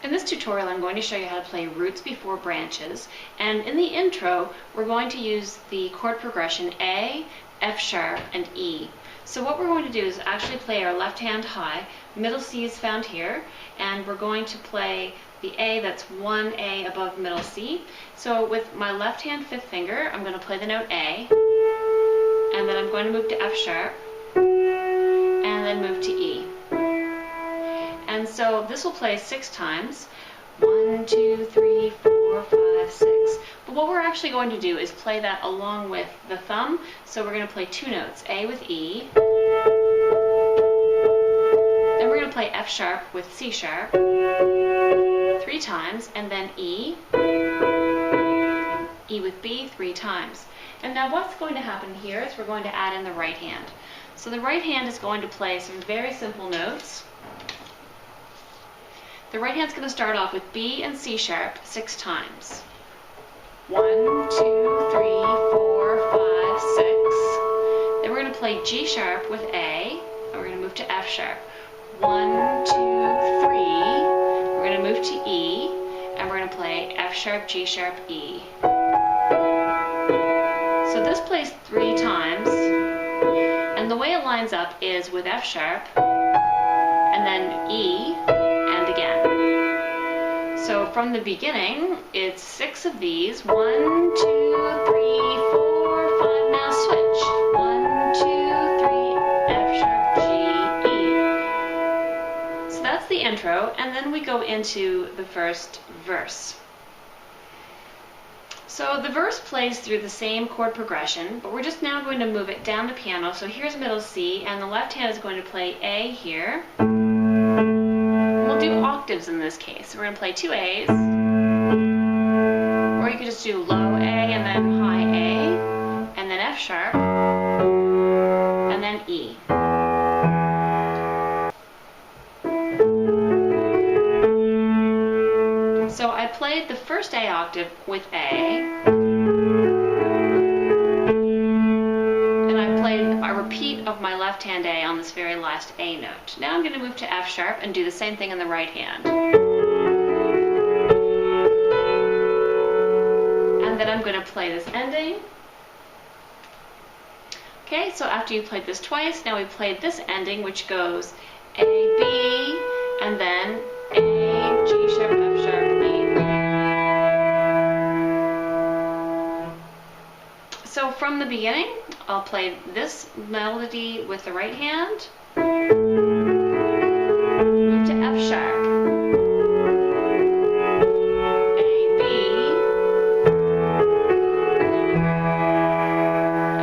In this tutorial, I'm going to show you how to play roots before branches, and in the intro, we're going to use the chord progression A, F sharp, and E. So what we're going to do is actually play our left hand high, middle C is found here, and we're going to play the A that's one A above middle C. So with my left hand fifth finger, I'm going to play the note A, and then I'm going to move to F sharp, and then move to E. And so this will play 6 times. 1, 2, 3, 4, 5, 6. But what we're actually going to do is play that along with the thumb. So we're going to play 2 notes, A with E. Then we're going to play F sharp with C sharp 3 times, and then E. E with B 3 times. And now what's going to happen here is we're going to add in the right hand. So the right hand is going to play some very simple notes. The right hand's going to start off with B and C sharp 6 times. 1, 2, 3, 4, 5, 6. Then we're going to play G sharp with A, and we're going to move to F sharp. 1, 2, 3. We're going to move to E, and we're going to play F sharp, G sharp, E. So this plays 3 times, and the way it lines up is with F sharp, and then E, and again. So from the beginning, it's 6 of these. 1, 2, 3, 4, 5. Now switch. 1, 2, 3, F sharp, G, E. So that's the intro, and then we go into the first verse. So the verse plays through the same chord progression, but we're just now going to move it down the piano. So here's middle C, and the left hand is going to play A here. We'll do octaves in this case. So we're going to play 2 A's, or you could just do low A and then high A, and then F sharp, and then E. So I played the first A octave with A, and I played a repeat of my left hand A on this very last A note. Now I'm going to move to F sharp and do the same thing in the right hand. And then I'm going to play this ending. Okay, so after you played this twice, now we played this ending, which goes A, B, and then A, G sharp, F sharp, E. So from the beginning, I'll play this melody with the right hand, move to F sharp, A, B,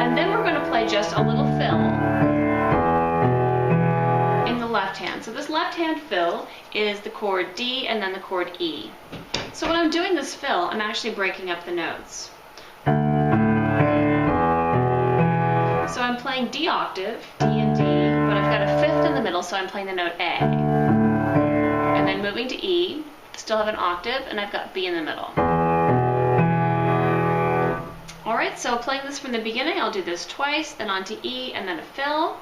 and then we're going to play just a little fill in the left hand. So this left hand fill is the chord D and then the chord E. So when I'm doing this fill, I'm actually breaking up the notes. So I'm playing D octave, D and D, but I've got a fifth in the middle, so I'm playing the note A. And then moving to E, still have an octave, and I've got B in the middle. Alright, so playing this from the beginning, I'll do this twice, then on to E, and then a fill.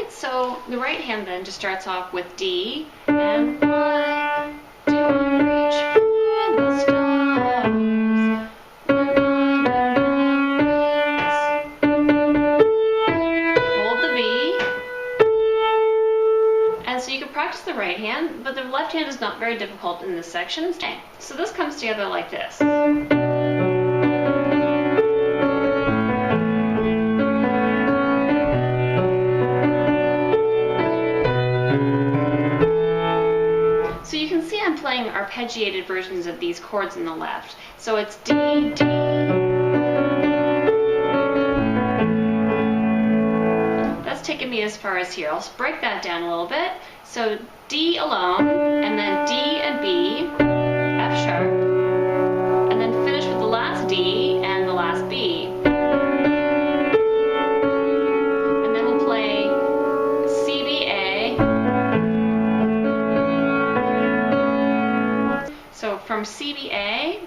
So the right hand then just starts off with D, and why do I reach for the stars when I hold the B. And so you can practice the right hand, but the left hand is not very difficult in this section. Okay, so this comes together like this. So you can see I'm playing arpeggiated versions of these chords in the left. So it's D, D. That's taken me as far as here. I'll break that down a little bit. So D alone, and then D and B, F sharp, and then finish with the last D and the last B. C, B, A.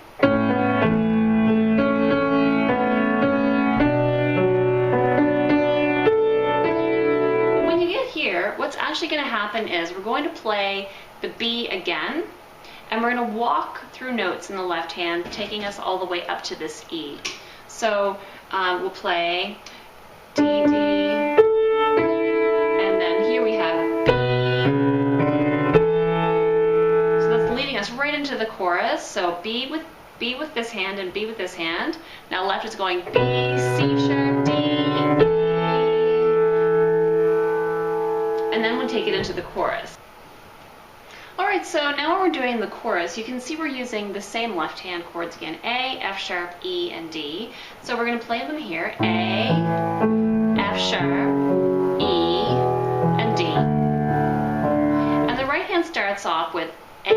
When you get here, what's actually going to happen is we're going to play the B again, and we're going to walk through notes in the left hand, taking us all the way up to this E. So we'll play D, D, and then here we have B. So that's leading us right into the chorus. So B with this hand and B with this hand. Now left is going B, C sharp, D, E. And then we'll take it into the chorus. Alright, so now when we're doing the chorus, you can see we're using the same left hand chords again, A, F sharp, E, and D. So we're going to play them here, A, F sharp, E, and D. And the right hand starts off with A,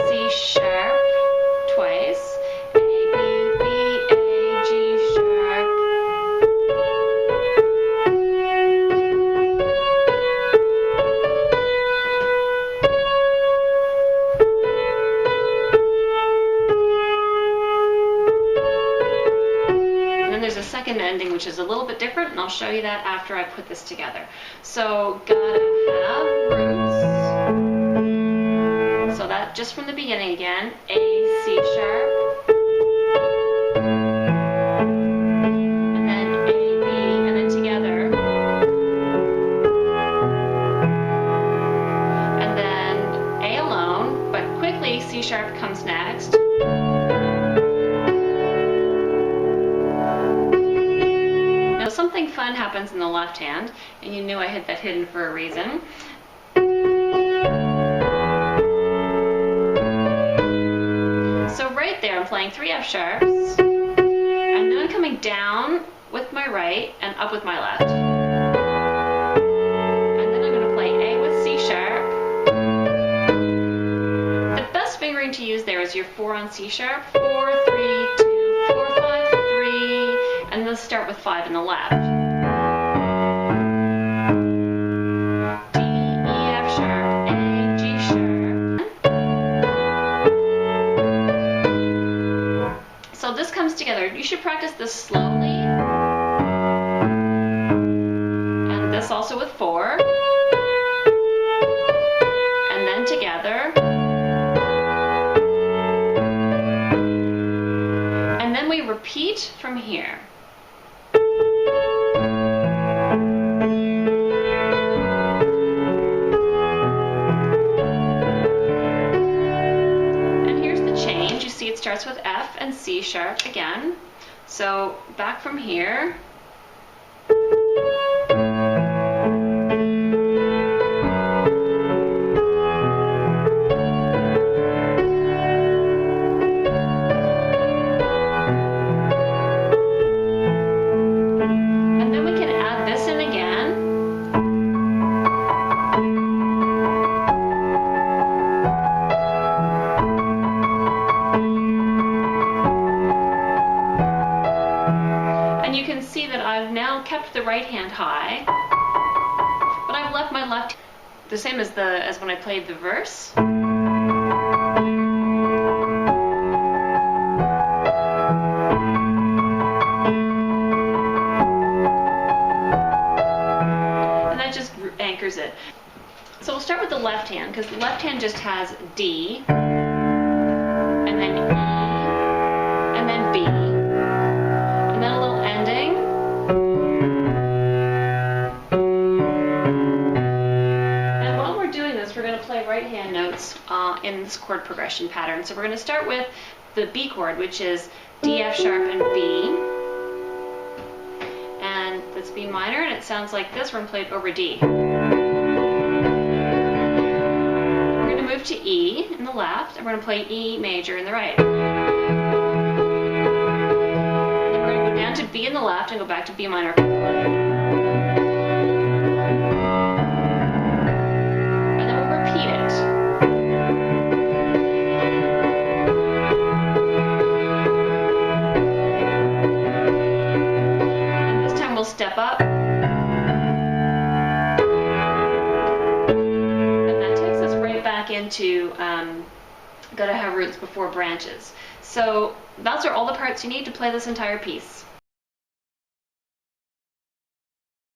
C sharp, twice, A, B, B, A, G sharp, second ending, which is a little bit different, and I'll show you that after I put this together. So gotta have roots. So that just from the beginning again, A, C sharp, and then A, B, and then together, and then A alone, but quickly C sharp comes next. Something fun happens in the left hand, and you knew I had that hidden for a reason. So right there I'm playing 3 F sharps, and then I'm coming down with my right and up with my left. And then I'm going to play A with C sharp. The best fingering to use there is your 4 on C sharp, 4, 3, 2, 4, 5, 3, and then start with 5 in the left. D, E, F sharp, A, G sharp. So this comes together. You should practice this slowly. And this also with 4. And then together. And then we repeat from here. It starts with F and C sharp again. So back from here. And then we can add this in again. And you can see that I've now kept the right hand high, but I've left my left the same as when I played the verse. And that just anchors it. So we'll start with the left hand, because the left hand just has D, and then E, and then B. And then a little ending. And while we're doing this, we're going to play right hand notes in this chord progression pattern. So we're going to start with the B chord, which is D, F sharp, and B. And that's B minor, and it sounds like this. We're going to play it over D. We're going to move to E in the left, and we're going to play E major in the right. Down to B in the left and go back to B minor. And then we'll repeat it. And this time we'll step up. And that takes us right back into Gotta have roots before branches. So those are all the parts you need to play this entire piece.